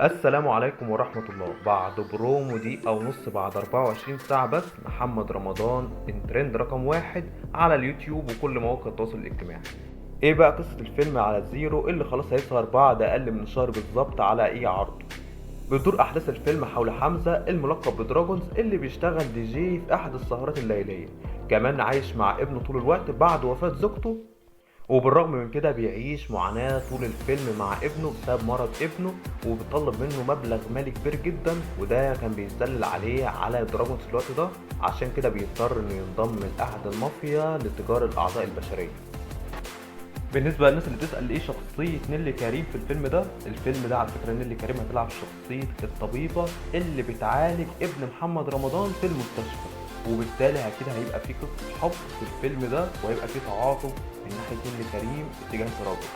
السلام عليكم ورحمة الله. بعد برومو دقيقة ونص، بعد 24 ساعة بس، محمد رمضان الترند رقم واحد على اليوتيوب وكل مواقع التواصل الاجتماعي. ايه بقى قصة الفيلم على الزيرو اللي خلاص هيظهر بعد اقل من شهر بالظبط على اي عرض؟ بتدور احداث الفيلم حول حمزة الملقب بدراجونز اللي بيشتغل دي جي في احد السهرات الليلية، كمان عايش مع ابنه طول الوقت بعد وفاة زوجته، وبالرغم من كده بيعيش معاناة طول الفيلم مع ابنه بسبب مرض ابنه، وبيطلب منه مبلغ مالي كبير جدا، وده كان بيتدلل عليه على دراجونز في الوقت ده، عشان كده بيضطر انه ينضم لأحد المافيا لتجار الأعضاء البشرية. بالنسبة للناس اللي بتسأل ايه شخصية نيللي كريم في الفيلم ده على فكرة نيللي كريم هتلعب شخصية الطبيبة اللي بتعالج ابن محمد رمضان في المستشفى، وبالتالي اكيد هيبقى في قصة حب في الفيلم ده، وهيبقى في تعاطف من ناحية نيللي كريم اتجاه تراجع.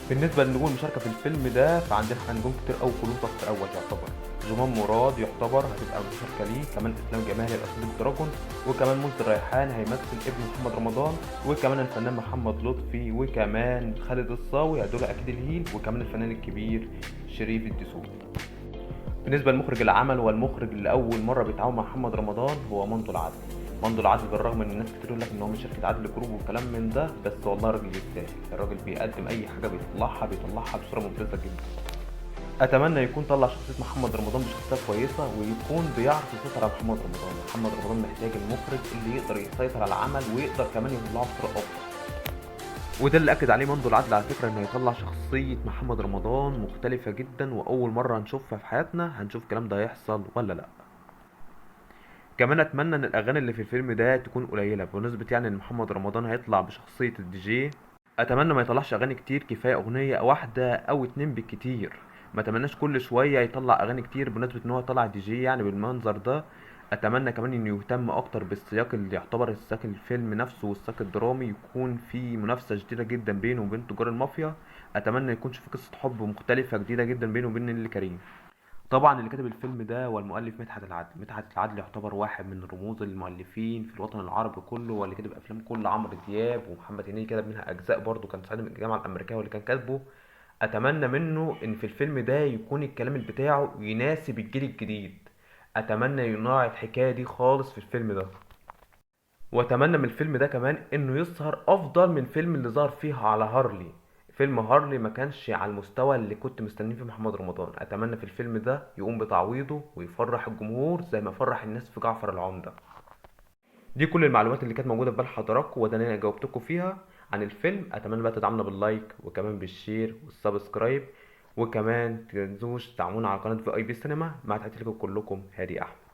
بالنسبة للنجوم المشاركة في الفيلم ده فعندنا نجوم كتير أوي كلهم صف أول يعتبر. جمان مراد يعتبر هتبقى مشاركة ليه، كمان إسلام جمال هيبقى صديق دراجون، وكمان منذر ريحان هيمثل ابن محمد رمضان، وكمان الفنان محمد لطفي، وكمان خالد الصاوي هدول أكيد الهيل، وكمان الفنان الكبير شريف الدسوقي. بالنسبة لمخرج العمل والمخرج اللي أول مرة بيتعاون مع محمد رمضان هو مندو العدل. مندو العدل بالرغم من الناس كتير يقول لك إن هو من شركة عدل جروب والكلام من ده، بس والله راجل يستاهل، الراجل بيقدم أي حاجة بيطلعها بصورة ممتازة جدا. أتمنى يكون طلع شخصية محمد رمضان بشخصية كويسة، ويكون بيعرف يسيطر على محمد رمضان محتاج المخرج اللي يقدر يسيطر على العمل ويقدر كمان يطلعه بصورة أفضل، وده اللي اكد عليه مندو العدل على فكره، انه يطلع شخصيه محمد رمضان مختلفه جدا واول مره هنشوفها في حياتنا، هنشوف الكلام ده هيحصل ولا لا. كمان اتمنى ان الاغاني اللي في الفيلم ده تكون قليله، بمناسبه يعني ان محمد رمضان هيطلع بشخصيه الدي جي. اتمنى ما يطلعش اغاني كتير، كفايه اغنيه واحده او اتنين بالكتير، ما اتمناش كل شويه يطلع اغاني كتير بمناسبه ان هو طلع دي جي يعني بالمنظر ده. اتمنى كمان انه يهتم اكتر بالسياق اللي يعتبر السياق الفيلم نفسه والسياق الدرامي، يكون في منافسه شديده جدا بينه وبين تجار المافيا. اتمنى يكونش في قصه حب مختلفه جديده جدا بينه وبين نيللي كريم. طبعا اللي كاتب الفيلم ده والمؤلف مدحت العدل يعتبر واحد من رموز المؤلفين في الوطن العربي كله، واللي كاتب افلام كل عمرو دياب ومحمد هنيدي كتب منها اجزاء، برضه كان صعيدي من الجامعه الامريكيه واللي كان كاتبه. اتمنى منه ان في الفيلم ده يكون الكلام اللي بتاعه يناسب الجيل الجديد، اتمنى يراعي الحكايه دي خالص في الفيلم ده، واتمنى من الفيلم ده كمان انه يظهر افضل من فيلم اللي ظهر فيه على هارلي. فيلم هارلي ما كانش على المستوى اللي كنت مستنيه في محمد رمضان، اتمنى في الفيلم ده يقوم بتعويضه ويفرح الجمهور زي ما فرح الناس في جعفر العمدة. دي كل المعلومات اللي كانت موجودة في بال حضراتكم، وده اللي انا جاوبتكم فيها عن الفيلم. اتمنى بقى تدعمنا باللايك وكمان بالشير والسبسكرايب، وكمان متنسوش تعملونا على قناة في اي بي سينما. مع تحياتي لكم كلكم، هادي احمد.